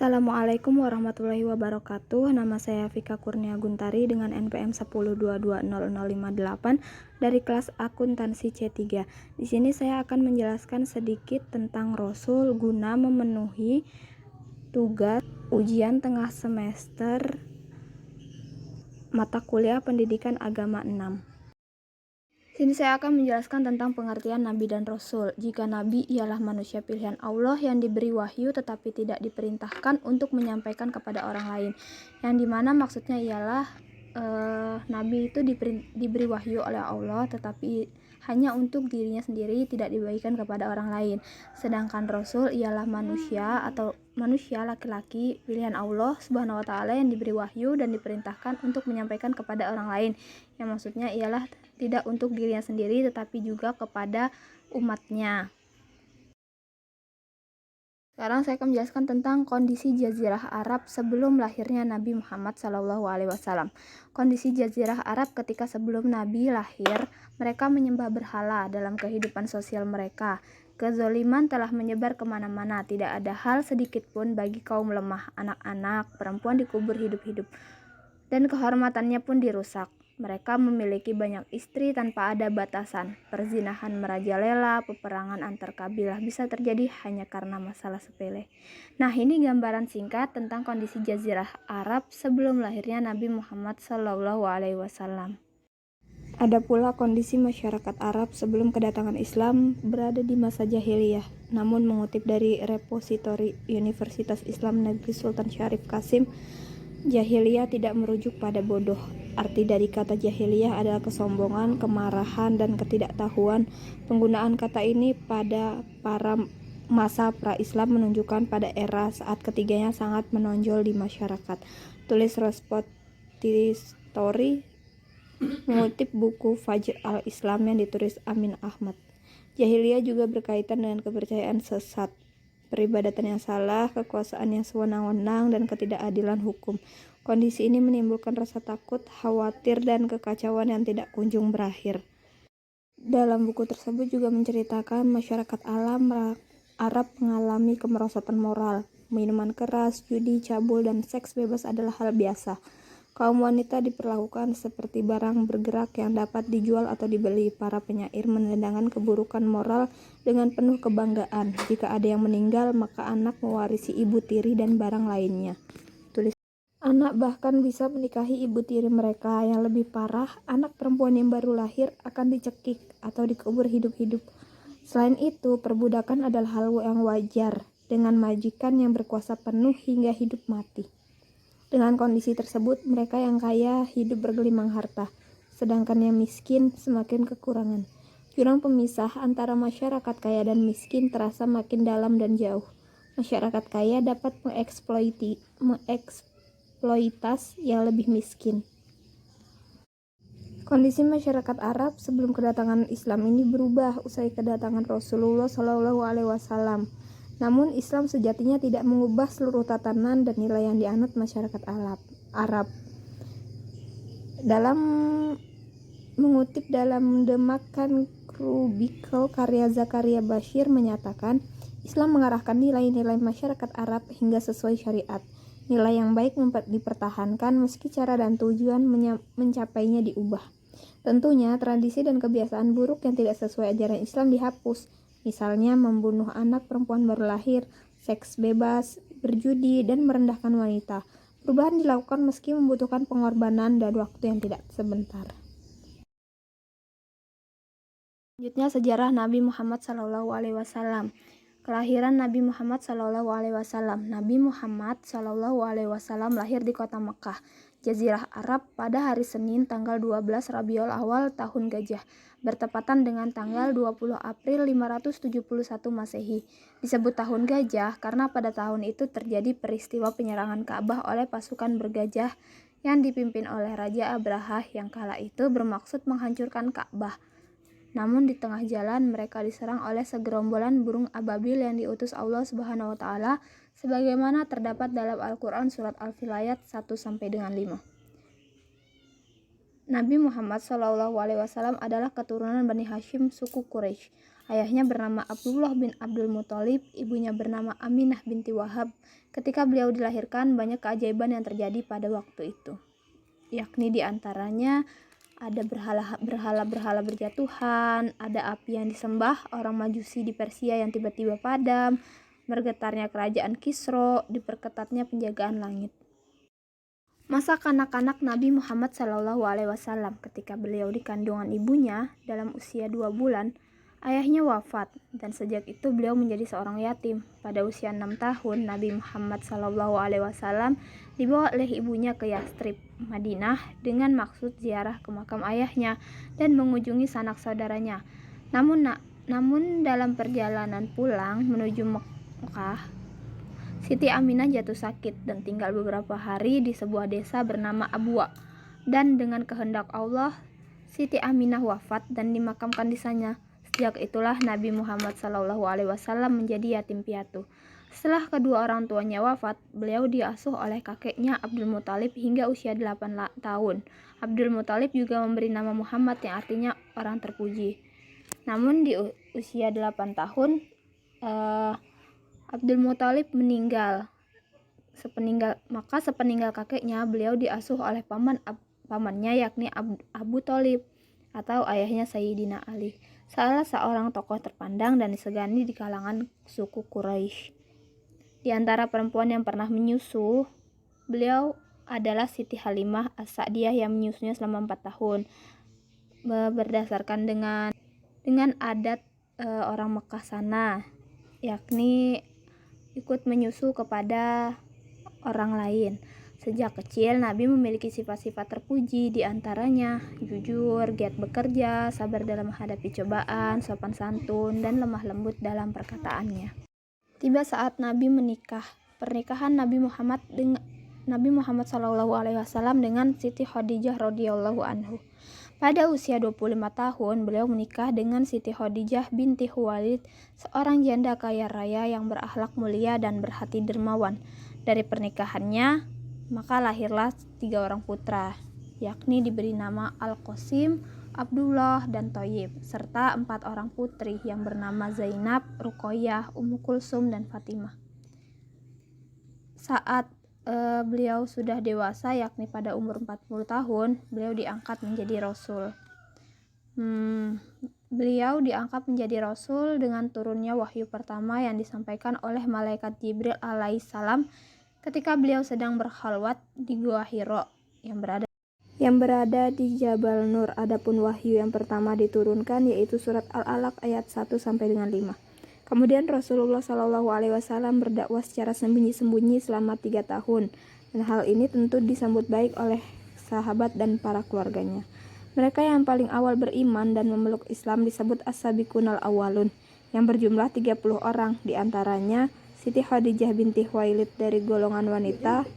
Assalamualaikum warahmatullahi wabarakatuh. Nama saya Vika Kurnia Guntari dengan NPM 10220058 dari kelas akuntansi C3. Di sini saya akan menjelaskan sedikit tentang Rasul guna memenuhi tugas ujian tengah semester mata kuliah Pendidikan Agama 6. Sini saya akan menjelaskan tentang pengertian Nabi dan Rasul. Jika Nabi ialah manusia pilihan Allah yang diberi wahyu tetapi tidak diperintahkan untuk menyampaikan kepada orang lain. Yang dimana maksudnya ialah Nabi itu diberi wahyu oleh Allah tetapi hanya untuk dirinya sendiri, tidak dibagikan kepada orang lain. Sedangkan Rasul ialah manusia atau manusia laki-laki pilihan Allah Subhanahu wa taala yang diberi wahyu dan diperintahkan untuk menyampaikan kepada orang lain. Yang maksudnya ialah tidak untuk dirinya sendiri tetapi juga kepada umatnya. Sekarang saya akan menjelaskan tentang kondisi Jazirah Arab sebelum lahirnya Nabi Muhammad SAW. Kondisi Jazirah Arab ketika sebelum Nabi lahir, mereka menyembah berhala dalam kehidupan sosial mereka. Kezaliman telah menyebar kemana-mana, tidak ada hal sedikit pun bagi kaum lemah, anak-anak, perempuan dikubur hidup-hidup, dan kehormatannya pun dirusak. Mereka memiliki banyak istri tanpa ada batasan. Perzinahan merajalela, peperangan antar kabilah bisa terjadi hanya karena masalah sepele. Nah, ini gambaran singkat tentang kondisi Jazirah Arab sebelum lahirnya Nabi Muhammad SAW. Ada pula kondisi masyarakat Arab sebelum kedatangan Islam berada di masa jahiliyah. Namun mengutip dari repositori Universitas Islam Negeri Sultan Syarif Kasim, jahiliyah tidak merujuk pada bodoh. Arti dari kata jahiliyah adalah kesombongan, kemarahan, dan ketidaktahuan. Penggunaan kata ini pada para masa pra-Islam menunjukkan pada era saat ketiganya sangat menonjol di masyarakat. Tulis repository mengutip buku Fajr al-Islam yang ditulis Amin Ahmad. Jahiliyah juga berkaitan dengan kepercayaan sesat, peribadatan yang salah, kekuasaan yang sewenang-wenang, dan ketidakadilan hukum. Kondisi ini menimbulkan rasa takut, khawatir, dan kekacauan yang tidak kunjung berakhir. Dalam buku tersebut juga menceritakan masyarakat Arab mengalami kemerosotan moral. Minuman keras, judi, cabul, dan seks bebas adalah hal biasa. Kaum wanita diperlakukan seperti barang bergerak yang dapat dijual atau dibeli. Para penyair menendangkan keburukan moral dengan penuh kebanggaan. Jika ada yang meninggal, maka anak mewarisi ibu tiri dan barang lainnya. Tulis. Anak bahkan bisa menikahi ibu tiri mereka. Yang lebih parah, anak perempuan yang baru lahir akan dicekik atau dikubur hidup-hidup. Selain itu, perbudakan adalah hal yang wajar dengan majikan yang berkuasa penuh hingga hidup mati. Dengan kondisi tersebut, mereka yang kaya hidup bergelimang harta, sedangkan yang miskin semakin kekurangan. Jurang pemisah antara masyarakat kaya dan miskin terasa makin dalam dan jauh. Masyarakat kaya dapat mengeksploitas yang lebih miskin. Kondisi masyarakat Arab sebelum kedatangan Islam ini berubah usai kedatangan Rasulullah SAW. Namun Islam sejatinya tidak mengubah seluruh tatanan dan nilai yang dianut masyarakat Arab. Dalam mengutip dalam The Makan Crucible karya Zakaria Bashir menyatakan, Islam mengarahkan nilai-nilai masyarakat Arab hingga sesuai syariat. Nilai yang baik dipertahankan meski cara dan tujuan mencapainya diubah. Tentunya tradisi dan kebiasaan buruk yang tidak sesuai ajaran Islam dihapus. Misalnya membunuh anak perempuan baru lahir, seks bebas, berjudi, dan merendahkan wanita. Perubahan dilakukan meski membutuhkan pengorbanan dan waktu yang tidak sebentar. Selanjutnya sejarah Nabi Muhammad SAW. Kelahiran Nabi Muhammad SAW. Nabi Muhammad SAW lahir di kota Mekah, Jazirah Arab pada hari Senin tanggal 12 Rabiul Awal tahun Gajah, bertepatan dengan tanggal 20 April 571 Masehi. Disebut tahun Gajah karena pada tahun itu terjadi peristiwa penyerangan Ka'bah oleh pasukan bergajah yang dipimpin oleh Raja Abrahah yang kala itu bermaksud menghancurkan Ka'bah. Namun di tengah jalan mereka diserang oleh segerombolan burung ababil yang diutus Allah Subhanahu wa taala sebagaimana terdapat dalam Al-Qur'an surat Al-Fil ayat 1-5. Nabi Muhammad SAW adalah keturunan Bani Hashim suku Quraisy. Ayahnya bernama Abdullah bin Abdul Muthalib, ibunya bernama Aminah binti Wahab. Ketika beliau dilahirkan, banyak keajaiban yang terjadi pada waktu itu. Yakni diantaranya ada berhala-berhala berjatuhan, ada api yang disembah orang Majusi di Persia yang tiba-tiba padam, bergetarnya kerajaan Kisra, diperketatnya penjagaan langit. Masa kanak-kanak Nabi Muhammad SAW ketika beliau di kandungan ibunya dalam usia 2 bulan, ayahnya wafat dan sejak itu beliau menjadi seorang yatim. Pada usia 6 tahun, Nabi Muhammad SAW dibawa oleh ibunya ke Yastrib, Madinah dengan maksud ziarah ke makam ayahnya dan mengunjungi sanak saudaranya. Namun dalam perjalanan pulang menuju Mekah, Siti Aminah jatuh sakit dan tinggal beberapa hari di sebuah desa bernama Abwa. Dan dengan kehendak Allah, Siti Aminah wafat dan dimakamkan di sana. Sejak itulah Nabi Muhammad SAW menjadi yatim piatu. Setelah kedua orang tuanya wafat, beliau diasuh oleh kakeknya Abdul Muthalib hingga usia 8 tahun. Abdul Muthalib juga memberi nama Muhammad yang artinya orang terpuji. Namun di usia 8 tahun, Abdul Muthalib meninggal. Sepeninggal kakeknya, beliau diasuh oleh pamannya yakni Abu Thalib atau ayahnya Sayyidina Ali, salah seorang tokoh terpandang dan disegani di kalangan suku Quraisy. Di antara perempuan yang pernah menyusu, beliau adalah Siti Halimah As-Sa'diyah yang menyusunya selama 4 tahun. Berdasarkan dengan adat orang Mekah sana, yakni ikut menyusu kepada orang lain. Sejak kecil, Nabi memiliki sifat-sifat terpuji, diantaranya jujur, giat bekerja, sabar dalam menghadapi cobaan, sopan santun, dan lemah lembut dalam perkataannya. Tiba saat Nabi menikah. Pernikahan Nabi Muhammad SAW dengan Siti Khadijah radhiyallahu anhu. Pada usia 25 tahun, beliau menikah dengan Siti Khadijah binti Khuwailid, seorang janda kaya raya yang berakhlak mulia dan berhati dermawan. Dari pernikahannya, maka lahirlah 3 orang putra, yakni diberi nama Al-Qasim, Abdullah, dan Thayyib, serta 4 orang putri yang bernama Zainab, Ruqayyah, Ummu Kulsum, dan Fatimah. Saat beliau sudah dewasa, yakni pada umur 40 tahun, beliau diangkat menjadi rasul. Beliau diangkat menjadi rasul dengan turunnya wahyu pertama yang disampaikan oleh malaikat Jibril alaihissalam ketika beliau sedang berkhalwat di Gua Hira yang berada di Jabal Nur. Adapun wahyu yang pertama diturunkan yaitu surat Al-Alaq ayat 1 sampai dengan 5. Kemudian Rasulullah SAW berdakwah secara sembunyi-sembunyi selama 3 tahun, dan hal ini tentu disambut baik oleh sahabat dan para keluarganya. Mereka yang paling awal beriman dan memeluk Islam disebut As-Sabiqunal Awwalun, yang berjumlah 30 orang, diantaranya Siti Khadijah binti Khuwailid dari golongan wanita,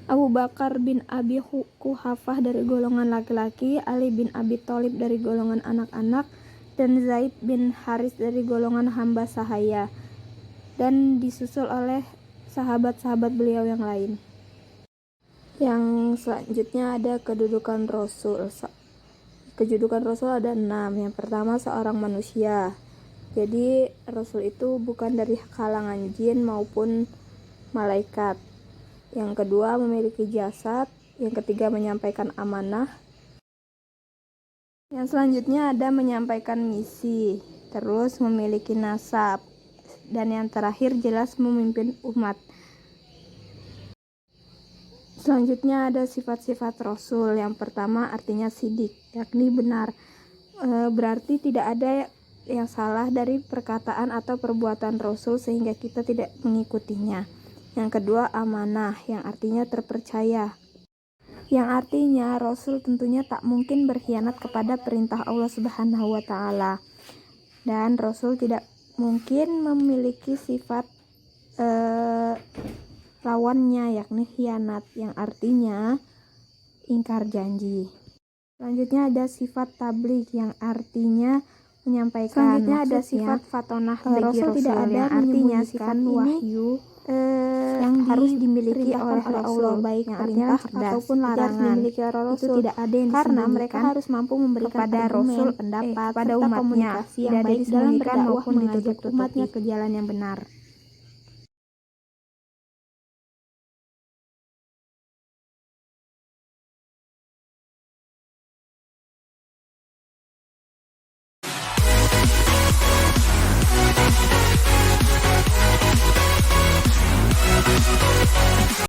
Abu Bakar bin Abi Quhafah dari golongan laki-laki, Ali bin Abi Thalib dari golongan anak-anak, dan Zaid bin Haris dari golongan hamba sahaya, dan disusul oleh sahabat-sahabat beliau yang lain. Yang selanjutnya ada kedudukan Rasul. Kedudukan Rasul ada 6. Yang pertama, seorang manusia. Jadi Rasul itu bukan dari kalangan jin maupun malaikat. Yang kedua, memiliki jasad. Yang ketiga, menyampaikan amanah. Yang selanjutnya ada menyampaikan misi, terus memiliki nasab, dan yang terakhir jelas memimpin umat. Selanjutnya ada sifat-sifat Rasul. Yang pertama artinya sidik, yakni benar. Berarti tidak ada yang salah dari perkataan atau perbuatan Rasul sehingga kita tidak mengikutinya. Yang kedua amanah, yang artinya terpercaya, yang artinya Rasul tentunya tak mungkin berkhianat kepada perintah Allah Subhanahu wa Ta'ala, dan Rasul tidak mungkin memiliki sifat lawannya, yakni khianat, yang artinya ingkar janji. Selanjutnya ada sifat tabligh, yang artinya menyampaikan. Selanjutnya ada sifat fatonah bagi Rasul tidak ada yang artinya sifat wahyu yang harus dimiliki oleh Allah, baik yang perintah artinya ataupun harus larangan. dimiliki oleh Rasul. Itu tidak ada yang Karena mereka disembunyikan harus mampu memberikan kepada argumen, Rasul, pendapat, pada serta umatnya, komunikasi yang tidak ada baik dalam disembunyikan berdakwah maupun mengajak ditutup-tutupi. umatnya ke jalan yang benar.